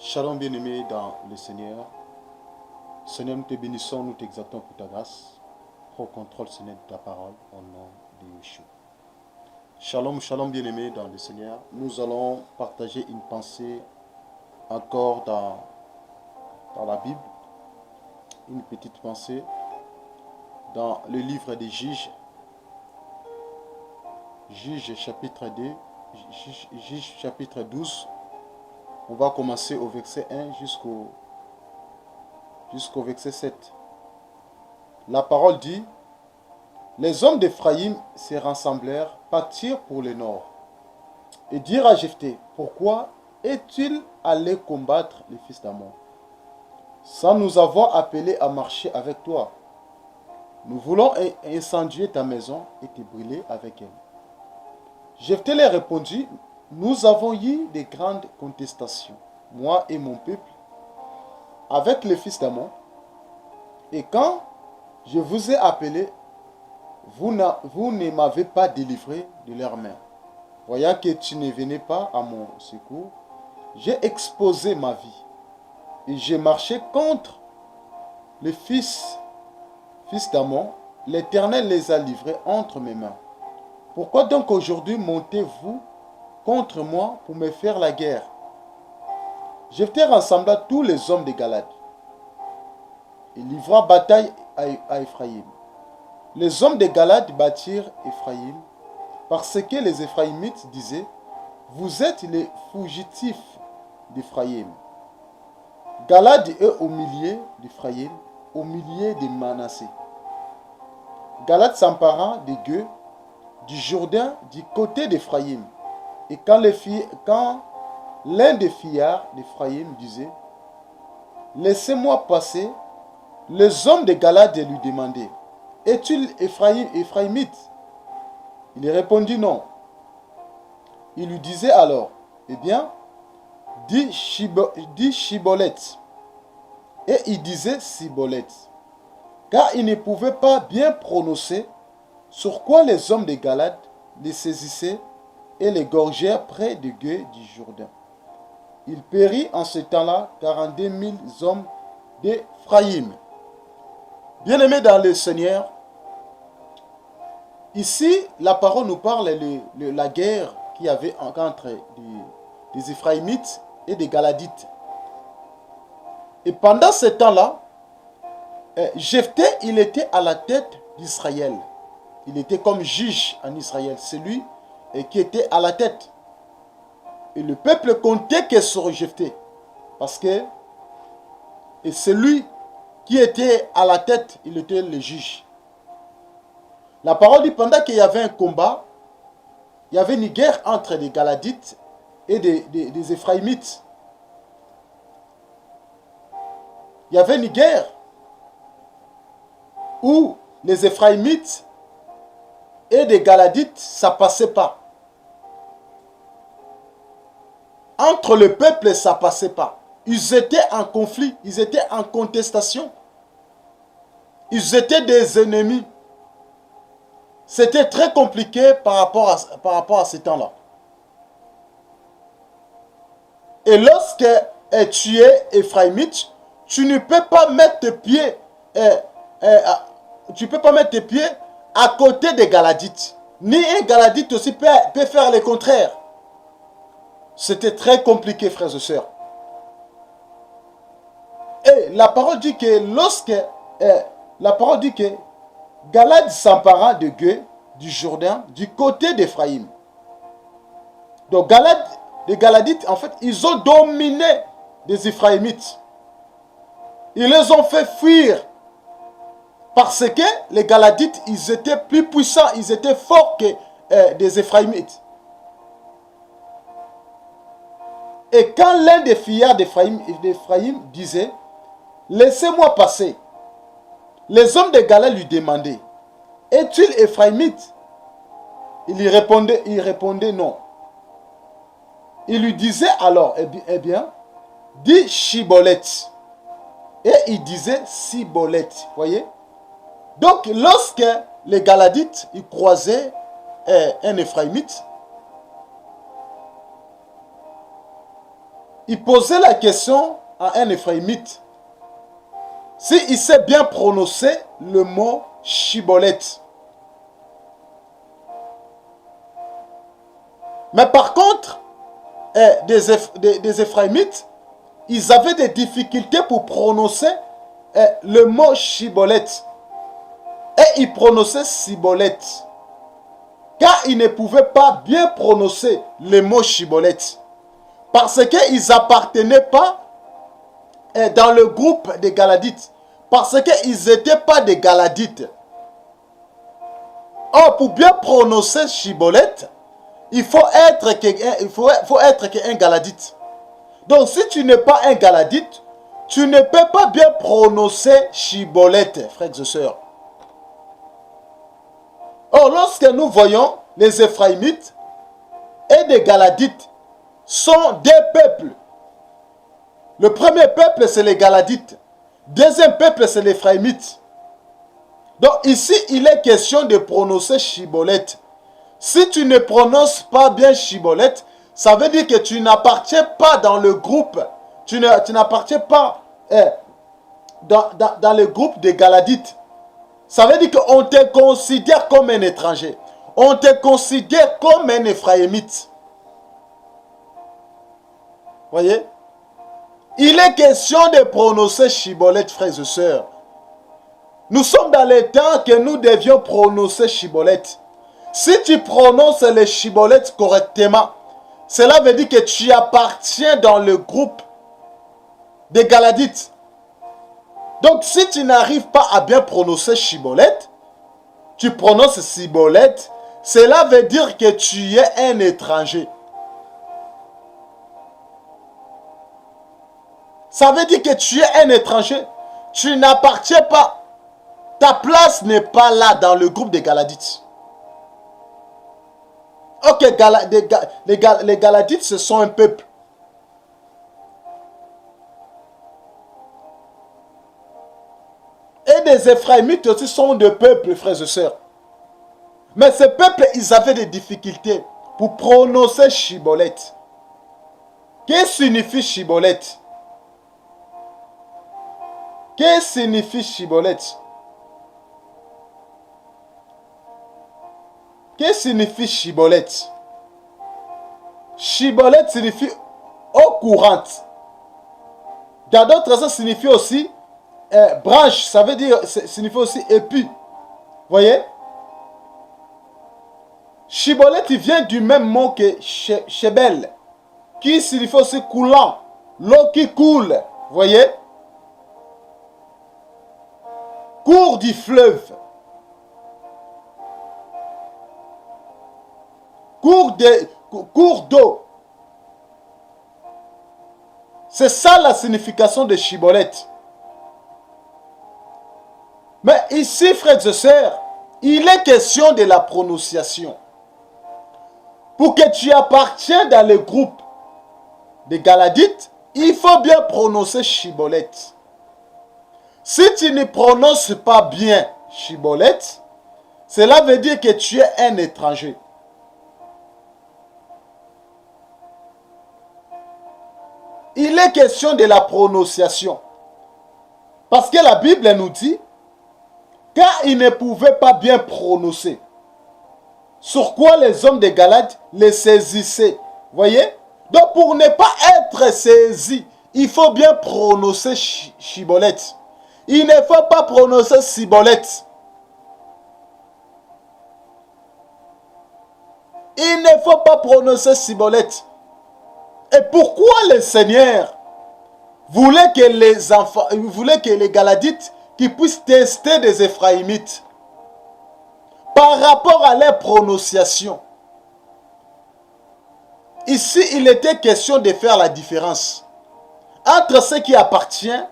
Shalom bien-aimé dans le Seigneur. Seigneur, nous te bénissons, nous t'exaltons pour ta grâce. Prends contrôle, Seigneur, de ta parole au nom de Yeshua. Shalom, shalom bien-aimé dans le Seigneur. Nous allons partager une pensée encore dans la Bible. Une petite pensée dans le livre des Juges. Juges chapitre 2, Juges chapitre 12. On va commencer au verset 1 jusqu'au verset 7. La parole dit: les hommes d'Éphraïm se rassemblèrent, partirent pour le nord, et dirent à Jephthé: pourquoi est-il allé combattre les fils d'Ammon, sans nous avoir appelés à marcher avec toi? Nous voulons incendier ta maison et te brûler avec elle. Jephthé leur répondit: nous avons eu de grandes contestations, moi et mon peuple, avec les fils d'Ammon, et quand je vous ai appelés, vous ne m'avez pas délivré de leurs mains. Voyant que tu ne venais pas à mon secours, j'ai exposé ma vie et j'ai marché contre les fils d'Ammon. L'Éternel les a livrés entre mes mains. Pourquoi donc aujourd'hui montez-vous contre moi pour me faire la guerre? Jephthé rassembla tous les hommes de Galad et livra bataille à Éphraïm. Les hommes de Galad battirent Éphraïm parce que les Éphraïmites disaient: vous êtes les fugitifs d'Éphraïm. Galad est au milieu d'Éphraïm, au milieu de Manassé. Galad s'empara des gueux du Jourdain du côté d'Éphraïm. Et quand l'un des fillards d'Éphraïm disait: laissez-moi passer, les hommes de Galad lui demandaient: es-tu Éphraïmite? Il répondit: non. Il lui disait alors: eh bien, dis Chiboleth. Et il disait Siboleth, car il ne pouvait pas bien prononcer, sur quoi les hommes de Galad les saisissaient et les gorgèrent près du gué du Jourdain. Il périt en ce temps-là 42 000 hommes d'Éphraïm. Bien-aimés dans le Seigneur, ici, la parole nous parle de la guerre qu'il y avait entre des Éphraïmites et des Galadites. Et pendant ce temps-là, Jephthé, il était à la tête d'Israël. Il était comme juge en Israël, celui qui était à la tête. Et le peuple comptait que sur Jephthé, parce que celui qui était à la tête, il était le juge. La parole dit, pendant qu'il y avait un combat, il y avait une guerre entre les Galadites et des Éphraïmites. Il y avait une guerre où les Éphraïmites et les Galadites, ça ne passait pas. Entre le peuple, ça ne passait pas. Ils étaient en conflit, ils étaient en contestation. Ils étaient des ennemis. C'était très compliqué par rapport à ce temps-là. Et lorsque tu es Éphraïmite, tu ne peux pas mettre tes pieds, à côté des Galadites. Ni un Galadite aussi peut faire le contraire. C'était très compliqué, frères et sœurs. Et la parole dit que Galad s'empara de gueux du Jourdain du côté d'Éphraïm. Donc les Galadites, en fait, ils ont dominé les Éphraïmites. Ils les ont fait fuir. Parce que les Galadites, ils étaient plus puissants, ils étaient forts que des Éphraïmites. Et quand l'un des fillards d'Éphraïm disait: laissez-moi passer, les hommes de Galad lui demandaient: es-tu Éphraïmite? Il répondait non. Il lui disait alors: eh bien, dis Chiboleth. Et il disait Siboleth. Voyez? Donc, lorsque les Galadites ils croisaient un Éphraïmite, il posait la question à un Éphraïmite s'il sait bien prononcer le mot Shiboleth. Mais par contre, des Éphraïmites, ils avaient des difficultés pour prononcer le mot Shiboleth. Et ils prononçaient Siboleth. Car ils ne pouvaient pas bien prononcer le mot Shiboleth. Parce qu'ils n'appartenaient pas dans le groupe des Galadites. Parce qu'ils n'étaient pas des Galadites. Or, pour bien prononcer Shiboleth, il faut être un Galadite. Donc, si tu n'es pas un Galadite, tu ne peux pas bien prononcer Shiboleth, frères et sœurs. Or, lorsque nous voyons les Éphraïmites et les Galadites sont des peuples. Le premier peuple, c'est les Galadites. Deuxième peuple, c'est les Éphraïmites. Donc ici, il est question de prononcer Shiboleth. Si tu ne prononces pas bien Shiboleth, ça veut dire que tu n'appartiens pas dans le groupe. Tu n'appartiens pas dans le groupe des Galadites. Ça veut dire qu'on te considère comme un étranger. On te considère comme un Éphraïmite. Voyez? Il est question de prononcer Shiboleth, frères et sœurs. Nous sommes dans les temps que nous devions prononcer Shiboleth. Si tu prononces le Shiboleth correctement, cela veut dire que tu appartiens dans le groupe des Galadites. Donc si tu n'arrives pas à bien prononcer Shiboleth, tu prononces Siboleth, cela veut dire que tu es un étranger. Ça veut dire que tu es un étranger. Tu n'appartiens pas. Ta place n'est pas là dans le groupe des Galadites. Ok, les Galadites, ce sont un peuple. Et des Éphraïmites aussi sont des peuples, frères et sœurs. Mais ces peuples, ils avaient des difficultés pour prononcer Shiboleth. Qu'est-ce que signifie Shiboleth? Qu'est-ce que signifie Shiboleth? Qu'est-ce que signifie Shiboleth? Shiboleth signifie eau courante. Dans d'autres, ça signifie aussi branche. Ça veut dire, signifie aussi épi. Voyez? Shiboleth, il vient du même mot que Shebel, qui signifie aussi coulant. L'eau qui coule. Voyez? Cours du fleuve. Cours d'eau. C'est ça la signification de Shiboleth. Mais ici, frères et sœurs, il est question de la prononciation. Pour que tu appartiennes dans le groupe des Galadites, il faut bien prononcer Shiboleth. Si tu ne prononces pas bien Shiboleth, cela veut dire que tu es un étranger. Il est question de la prononciation. Parce que la Bible nous dit, car ils ne pouvaient pas bien prononcer, sur quoi les hommes de Galate les saisissaient. Voyez? Donc pour ne pas être saisi, il faut bien prononcer Shiboleth. Il ne faut pas prononcer Siboleth. Il ne faut pas prononcer Siboleth. Et pourquoi le Seigneur voulait que les Galadites qui puissent tester des Éphraïmites par rapport à leur prononciation? Ici, il était question de faire la différence entre ce qui appartient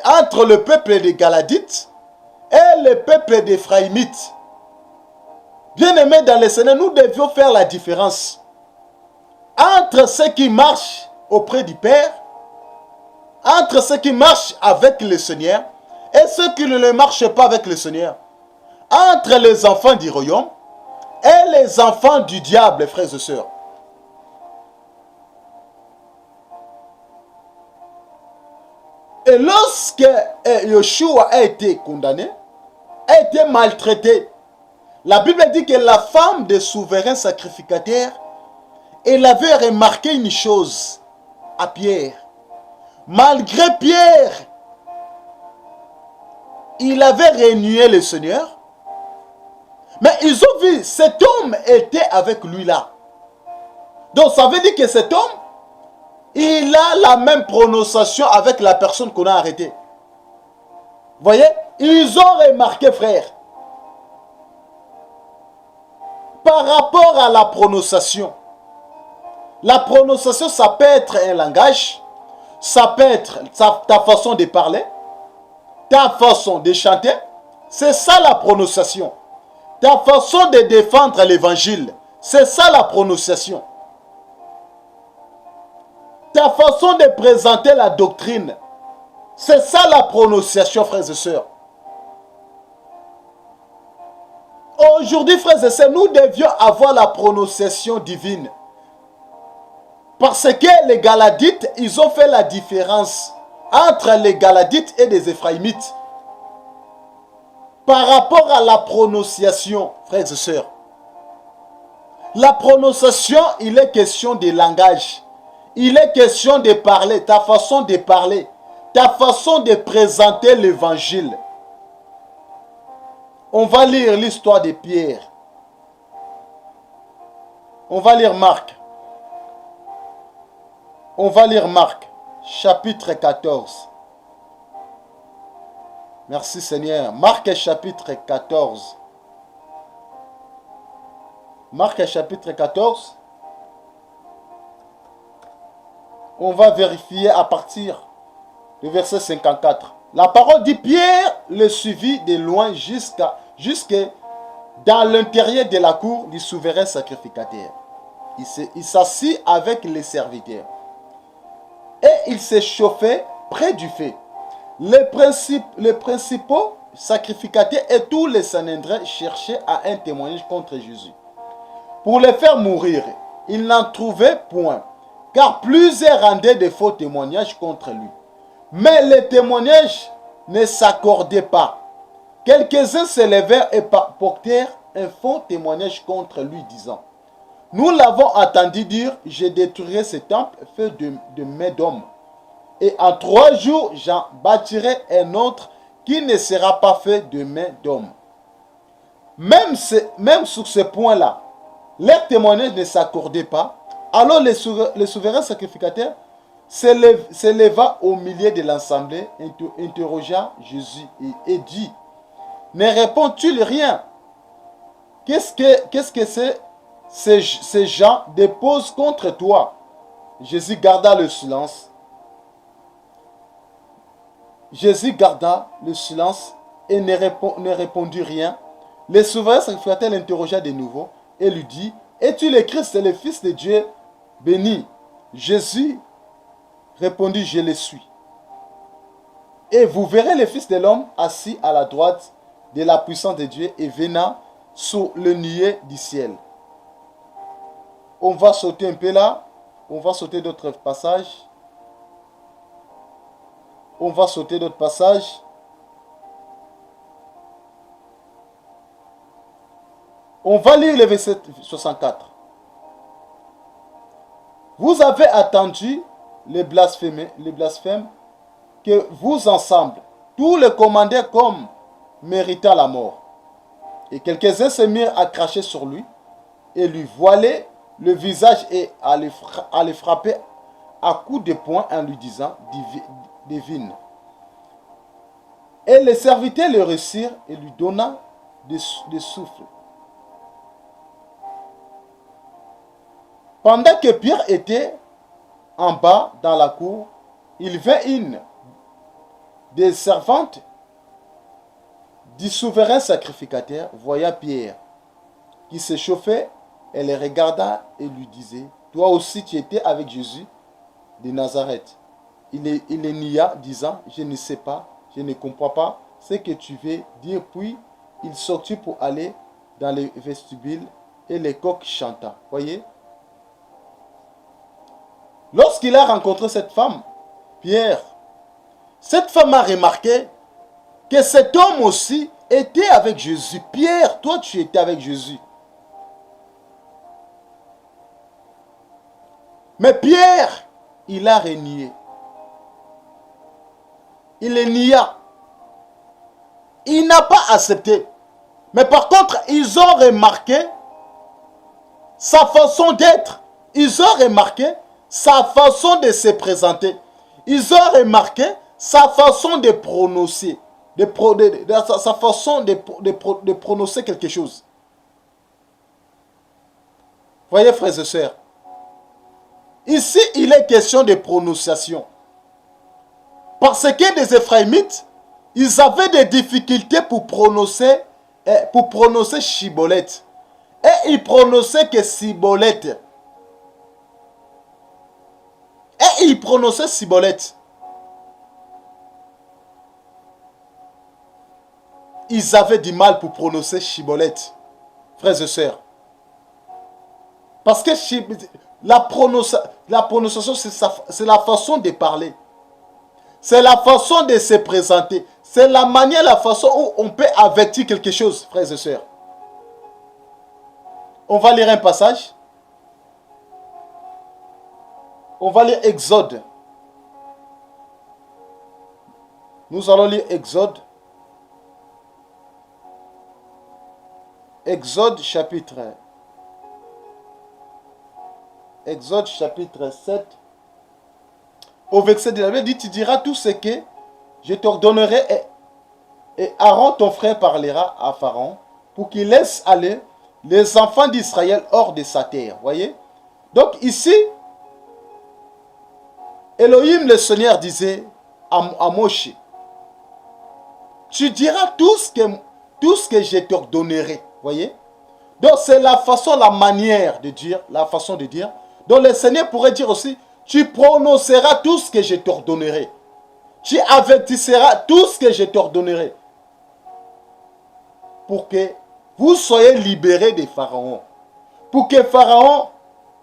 entre le peuple des Galadites et le peuple des Éphraïmites. Bien-aimés dans le Seigneur, nous devions faire la différence entre ceux qui marchent auprès du Père, entre ceux qui marchent avec le Seigneur et ceux qui ne marchent pas avec le Seigneur, entre les enfants du royaume et les enfants du diable, frères et sœurs. Et lorsque Yeshua a été condamné, a été maltraité, la Bible dit que la femme des souverains sacrificateurs, elle avait remarqué une chose à Pierre. Malgré Pierre, il avait renié le Seigneur, mais ils ont vu cet homme était avec lui là. Donc ça veut dire que cet homme, il a la même prononciation avec la personne qu'on a arrêtée. Voyez, ils ont remarqué, frère, par rapport à la prononciation. La prononciation, ça peut être un langage, ça peut être ta façon de parler, ta façon de chanter. C'est ça la prononciation. Ta façon de défendre l'évangile. C'est ça la prononciation. Ta façon de présenter la doctrine. C'est ça la prononciation, frères et sœurs. Aujourd'hui, frères et sœurs, nous devions avoir la prononciation divine. Parce que les Galadites, ils ont fait la différence entre les Galadites et les Éphraïmites. Par rapport à la prononciation, frères et sœurs. La prononciation, il est question de langage. Il est question de parler, ta façon de parler, ta façon de présenter l'évangile. On va lire l'histoire de Pierre. On va lire Marc. On va lire Marc, chapitre 14. Merci Seigneur. Marc chapitre 14. Marc chapitre 14. On va vérifier à partir du verset 54. La parole dit Pierre le suivit de loin jusque dans l'intérieur de la cour du souverain sacrificateur. Il s'assit avec les serviteurs. Et il s'est chauffé près du feu. Les principaux sacrificateurs et tous les Sanhédrins cherchaient à un témoignage contre Jésus. Pour le faire mourir, ils n'en trouvaient point, car plusieurs rendaient de faux témoignages contre lui. Mais les témoignages ne s'accordaient pas. Quelques-uns se levèrent et portèrent un faux témoignage contre lui, disant: nous l'avons entendu dire, je détruirai ce temple fait de mains d'hommes. Et en 3 jours, j'en bâtirai un autre qui ne sera pas fait de mains d'hommes. Même sur ce point-là, leurs témoignages ne s'accordaient pas. Alors le souverain sacrificateur se leva au milieu de l'assemblée, interrogea Jésus et dit: ne réponds-tu rien? Qu'est-ce que ces gens déposent contre toi? Jésus garda le silence. Jésus garda le silence et ne répondit rien. Le souverain sacrificateur l'interrogea de nouveau et lui dit: es-tu le Christ, le Fils de Dieu béni? Jésus répondit: je le suis. Et vous verrez le Fils de l'homme assis à la droite de la puissance de Dieu et venant sur le nuée du ciel. On va sauter un peu là. On va sauter d'autres passages. On va sauter d'autres passages. On va lire le verset 64. Vous avez attendu les blasphèmes que vous ensemble, tous les commandèrent comme méritant la mort. Et quelques-uns se mirent à cracher sur lui et lui voiler le visage et à le frapper à coups de poing en lui disant: divine. Et les serviteurs le réussirent et lui donna des souffles. Pendant que Pierre était en bas dans la cour, il vint une des servantes du souverain sacrificateur, voyant Pierre qui se chauffait, elle le regarda et lui disait: toi aussi tu étais avec Jésus de Nazareth. Il le nia, disant: je ne sais pas, je ne comprends pas ce que tu veux dire. Puis il sortit pour aller dans le vestibule et le coq chanta. Voyez? Lorsqu'il a rencontré cette femme, Pierre, Cette femme a remarqué que cet homme aussi était avec Jésus. Pierre, toi tu étais avec Jésus. Mais Pierre, il a renié. Il le nia. Il n'a pas accepté. Mais par contre, ils ont remarqué sa façon d'être. Ils ont remarqué sa façon de se présenter. Ils ont remarqué sa façon de prononcer. Sa façon de prononcer quelque chose. Voyez, frères et sœurs. Ici, il est question de prononciation. Parce que les Éphraïmites, ils avaient des difficultés pour prononcer Chibolette. Et ils prononçaient que Cibolette. Et ils prononçaient Cibolette. Ils avaient du mal pour prononcer Chibolette, frères et sœurs. Parce que la prononciation, c'est la façon de parler. C'est la façon de se présenter. C'est la manière, la façon où on peut avertir quelque chose, frères et sœurs. On va lire un passage. On va lire Exode. Nous allons lire Exode. Exode chapitre 7. Au verset 10, la Bible dit, tu diras tout ce que je t'ordonnerai et Aaron ton frère parlera à Pharaon pour qu'il laisse aller les enfants d'Israël hors de sa terre. Voyez? Donc ici, Elohim le Seigneur disait à Moshe, tu diras tout ce que je t'ordonnerai. Voyez? Donc c'est la façon, la manière de dire, la façon de dire. Donc le Seigneur pourrait dire aussi, tu prononceras tout ce que je t'ordonnerai. Tu avertisseras tout ce que je t'ordonnerai. Pour que vous soyez libérés de Pharaon. Pour que Pharaon,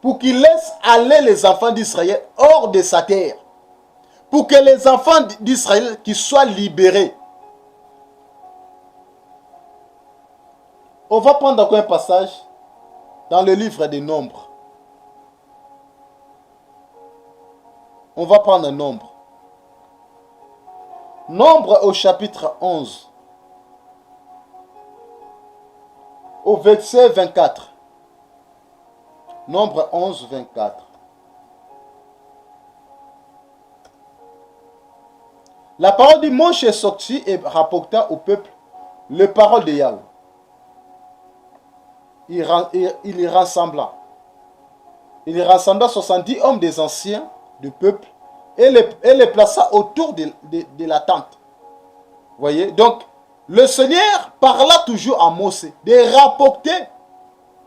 pour qu'il laisse aller les enfants d'Israël hors de sa terre. Pour que les enfants d'Israël qui soient libérés. On va prendre encore un passage dans le livre des Nombres. On va prendre un nombre. Nombre au chapitre 11. Au verset 24. Nombre 11, 24. La parole de Moshe est sortie et rapporta au peuple les paroles de Yahweh. Il y rassembla. Il rassembla 70 hommes des anciens du peuple et les plaça autour de la tente. Voyez, donc le Seigneur parla toujours à Moshe de rapporter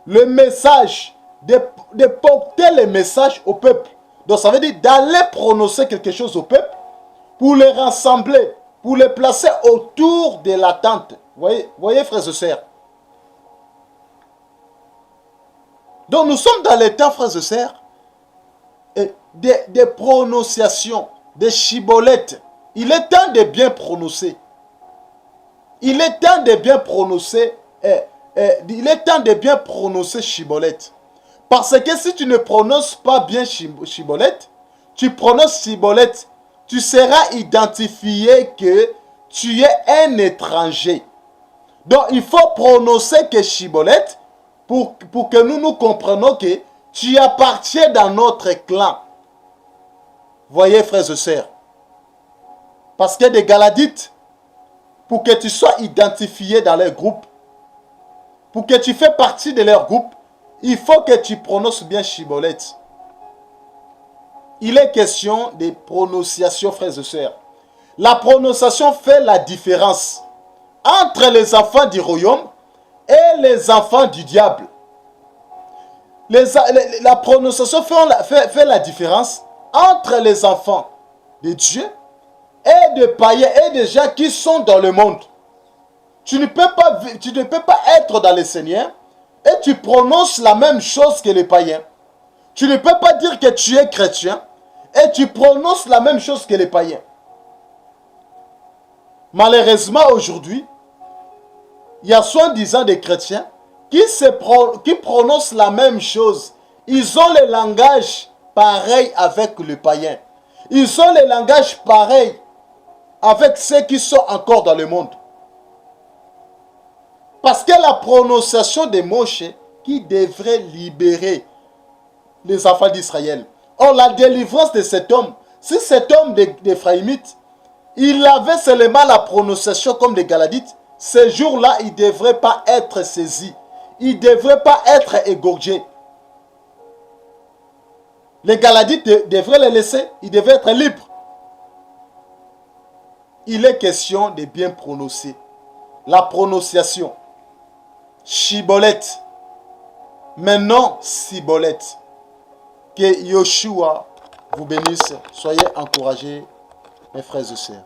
le message, de porter le message au peuple. Donc ça veut dire d'aller prononcer quelque chose au peuple pour les rassembler, pour les placer autour de la tente. Voyez frères et sœurs. Donc nous sommes dans les temps, frères et sœurs, des prononciations, des chibolettes. Il est temps de bien prononcer. Il est temps de bien prononcer. Il est temps de bien prononcer chibolette. Parce que si tu ne prononces pas bien chibolette, tu prononces chibolette, tu seras identifié que tu es un étranger. Donc il faut prononcer que chibolette pour que nous comprenions que tu appartiens dans notre clan. Voyez, frères et sœurs. Parce que des Galadites, pour que tu sois identifié dans leur groupe, pour que tu fais partie de leur groupe, il faut que tu prononces bien Chibolette. Il est question de prononciation, frères et sœurs. La prononciation fait la différence entre les enfants du royaume et les enfants du diable. La prononciation fait la différence entre les enfants de Dieu et de païens et de gens qui sont dans le monde. Tu ne peux pas être dans le Seigneur et tu prononces la même chose que les païens. Tu ne peux pas dire que tu es chrétien et tu prononces la même chose que les païens. Malheureusement, aujourd'hui, il y a soi-disant des chrétiens qui prononcent la même chose. Ils ont le langage pareil avec le païen. Ils ont le langage pareil avec ceux qui sont encore dans le monde. Parce que la prononciation de Moshe qui devrait libérer les enfants d'Israël. Or, la délivrance de cet homme, si cet homme d'Éphraïmite, il avait seulement la prononciation comme des Galadites, ce jour-là, il ne devrait pas être saisi. Il ne devrait pas être égorgé. Les Galadites devraient les laisser. Ils devaient être libres. Il est question de bien prononcer. La prononciation. Chibolette. Mais non Cibolette. Que Yoshua vous bénisse. Soyez encouragés, mes frères et sœurs.